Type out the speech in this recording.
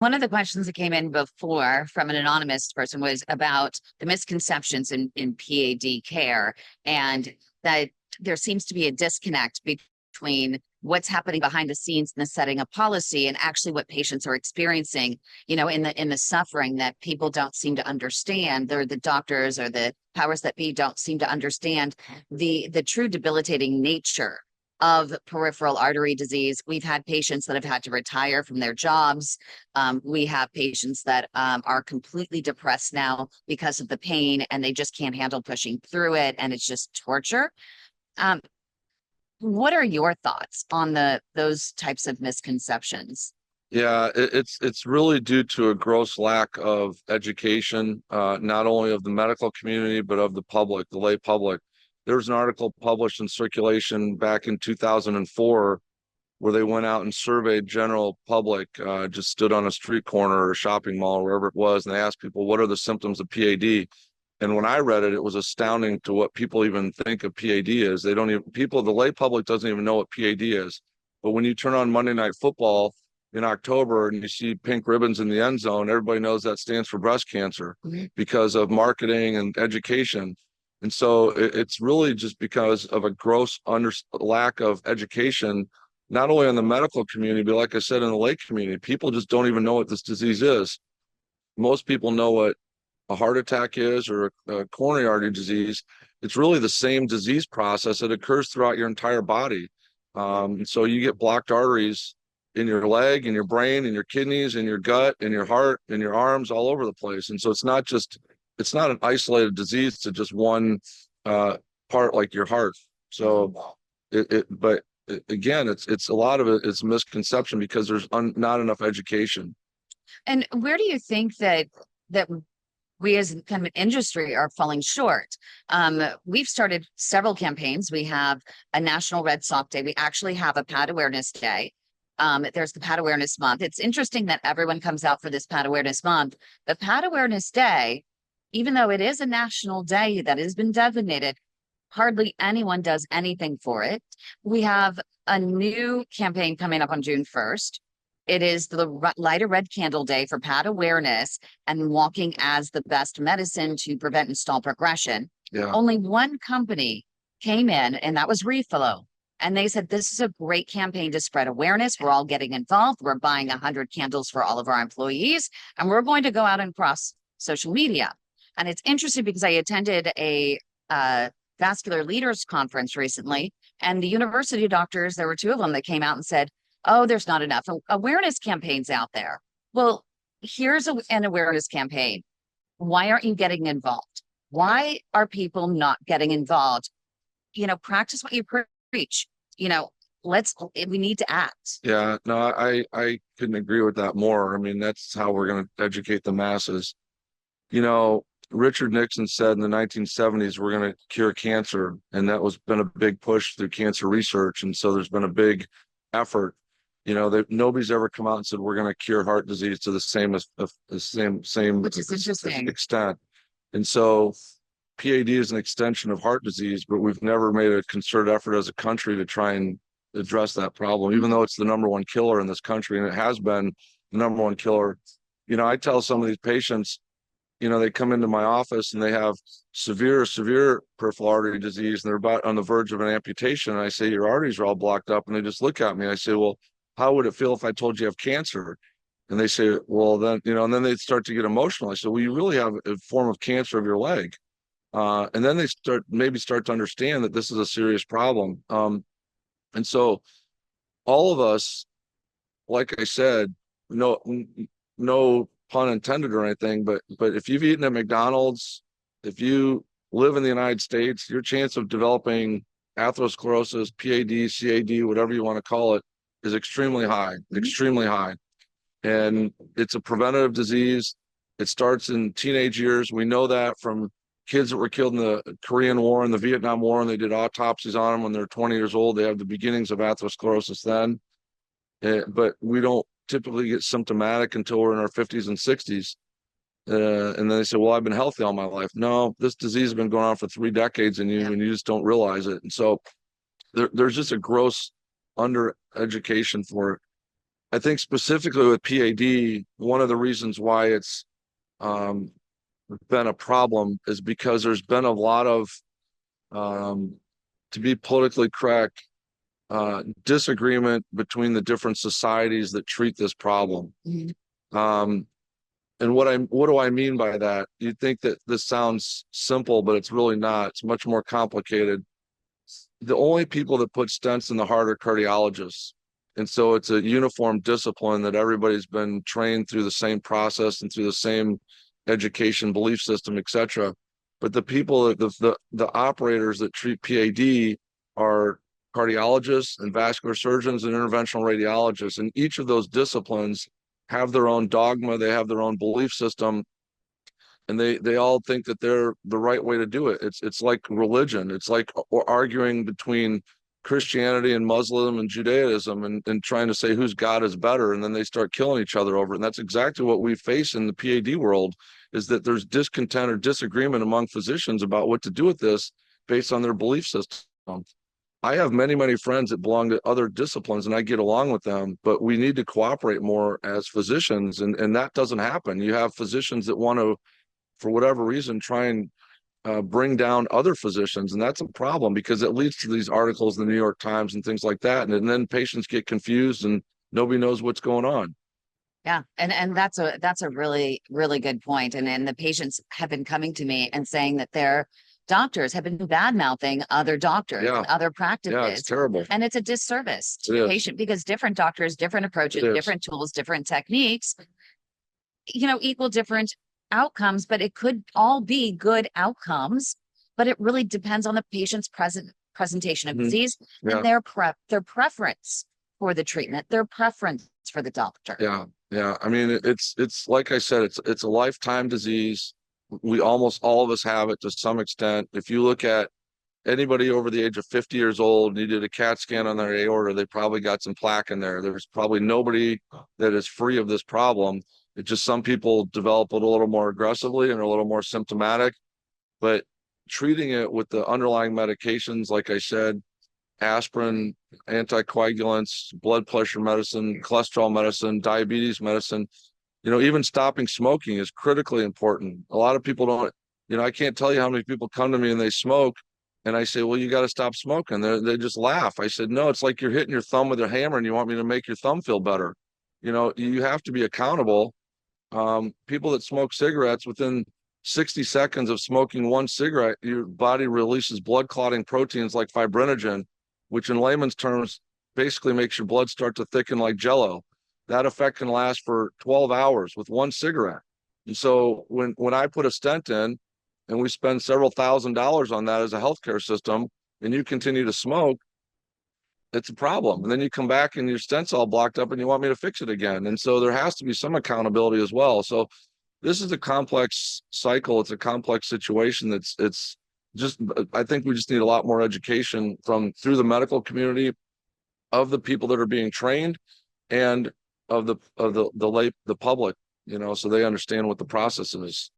One of the questions that came in before from an anonymous person was about the misconceptions in P.A.D. care, and that there seems to be a disconnect between what's happening behind the scenes in the setting of policy and actually what patients are experiencing, in the suffering that people don't seem to understand, or the doctors or the powers that be don't seem to understand the true debilitating nature of peripheral artery disease. We've had patients that have had to retire from their jobs. We have patients that are completely depressed now because of the pain, and they just can't handle pushing through it, and it's just torture. Um, what are your thoughts on those types of misconceptions? Yeah, it's really due to a gross lack of education, not only of the medical community, but of the public, the lay public. There was an article published in circulation back in 2004 where they went out and surveyed general public, just stood on a street corner or a shopping mall, wherever it was, and they asked people, what are the symptoms of PAD? And when I read it, it was astounding to what people even think of PAD is. They don't even, people, the lay public doesn't even know what PAD is. But when you turn on Monday Night Football in October and you see pink ribbons in the end zone, everybody knows that stands for breast cancer because of marketing and education. And so it's really just because of a gross lack of education, not only in the medical community, but like I said, in the lay community. People just don't even know what this disease is. Most people know what a heart attack is or a coronary artery disease. It's really the same disease process that occurs throughout your entire body. And so you get blocked arteries in your leg, in your brain, in your kidneys, in your gut, in your heart, in your arms, all over the place. And so it's not an isolated disease to just one part like your heart. So again, it's a lot of it's misconception because there's not enough education. And where do you think that we as kind of an industry are falling short? We've started several campaigns. We have a National Red Sock Day. We actually have a P.A.D. Awareness Day. There's the P.A.D. Awareness Month. It's interesting that everyone comes out for this P.A.D. Awareness Month. The P.A.D. Awareness Day, even though it is a national day that has been designated, hardly anyone does anything for it. We have a new campaign coming up on June 1st. It is the Light a Red Candle Day for P.A.D. awareness and walking as the best medicine to prevent and stall progression. Yeah. Only one company came in, and that was Reflow. And they said, this is a great campaign to spread awareness. We're all getting involved. We're buying 100 candles for all of our employees, and we're going to go out and cross social media. And it's interesting because I attended a vascular leaders conference recently, and the university doctors, there were two of them that came out and said, oh, there's not enough awareness campaigns out there. Well, here's an awareness campaign. Why aren't you getting involved? Why are people not getting involved? Practice what you preach. We need to act. Yeah, no, I couldn't agree with that more. I mean, that's how we're going to educate the masses. Richard Nixon said in the 1970s, we're going to cure cancer. And that was been a big push through cancer research. And so there's been a big effort, that nobody's ever come out and said, we're going to cure heart disease to the same Which is interesting. extent. And so PAD is an extension of heart disease, but we've never made a concerted effort as a country to try and address that problem, even though it's the number one killer in this country. And it has been the number one killer. I tell some of these patients, they come into my office and they have severe peripheral artery disease, and they're about on the verge of an amputation. And I say, your arteries are all blocked up. And they just look at me. I say, well, how would it feel if I told you have cancer? And they say, well, then, and then they start to get emotional. I said, well, you really have a form of cancer of your leg. And then they start to understand that this is a serious problem. And so all of us, like I said, no pun intended or anything, but if you've eaten at McDonald's, if you live in the United States, your chance of developing atherosclerosis, PAD, CAD, whatever you want to call it, is extremely high, extremely high. And it's a preventative disease. It starts in teenage years. We know that from kids that were killed in the Korean War and the Vietnam War, and they did autopsies on them when they're 20 years old. They have the beginnings of atherosclerosis then. But we don't typically get symptomatic until we're in our 50s and 60s. And then they say, well, I've been healthy all my life. No, this disease has been going on for 3 decades and you just don't realize it. And so there's just a gross under education for it. I think specifically with PAD, one of the reasons why it's been a problem is because there's been a lot of, to be politically correct, disagreement between the different societies that treat this problem. Um, and what do I mean by that? You'd think that this sounds simple, but it's really not. It's much more complicated. The only people that put stents in the heart are cardiologists. And so it's a uniform discipline that everybody's been trained through the same process and through the same education, belief system, etc. But the people, the operators that treat PAD are cardiologists and vascular surgeons and interventional radiologists. And each of those disciplines have their own dogma, they have their own belief system, and they all think that they're the right way to do it. It's like religion. It's like arguing between Christianity and Muslim and Judaism and trying to say whose God is better, and then they start killing each other over it. And that's exactly what we face in the PAD world, is that there's discontent or disagreement among physicians about what to do with this based on their belief system. I have many, many friends that belong to other disciplines and I get along with them, but we need to cooperate more as physicians. And that doesn't happen. You have physicians that want to, for whatever reason, try and bring down other physicians. And that's a problem because it leads to these articles in the New York Times and things like that. And then patients get confused and nobody knows what's going on. Yeah. And that's a really, really good point. And the patients have been coming to me and saying that their doctors have been bad mouthing other doctors and other practices. Yeah, it's terrible. And it's a disservice to the patient because different doctors, different approaches, different tools, different techniques, equal different outcomes, but it could all be good outcomes, but it really depends on the patient's presentation of disease and their preference for the treatment, their preference for the doctor. Yeah. I mean, it's like I said, it's a lifetime disease. We almost all of us have it to some extent. If you look at anybody over the age of 50 years old, and you did a CAT scan on their aorta, they probably got some plaque in there. There's probably nobody that is free of this problem. It's just some people develop it a little more aggressively and are a little more symptomatic, but treating it with the underlying medications, like I said, aspirin, anticoagulants, blood pressure medicine, cholesterol medicine, diabetes medicine, even stopping smoking is critically important. A lot of people don't, I can't tell you how many people come to me and they smoke and I say, well, you got to stop smoking. They just laugh. I said, no, it's like you're hitting your thumb with a hammer and you want me to make your thumb feel better. You have to be accountable. People that smoke cigarettes, within 60 seconds of smoking one cigarette, your body releases blood clotting proteins like fibrinogen, which in layman's terms basically makes your blood start to thicken like jello. That effect can last for 12 hours with one cigarette. And so when I put a stent in and we spend several $1,000s on that as a healthcare system, and you continue to smoke, it's a problem. And then you come back and your stent's all blocked up and you want me to fix it again. And so there has to be some accountability as well. So this is a complex cycle. It's a complex situation. It's just, I think we just need a lot more education through the medical community, of the people that are being trained, and of the public, so they understand what the process is.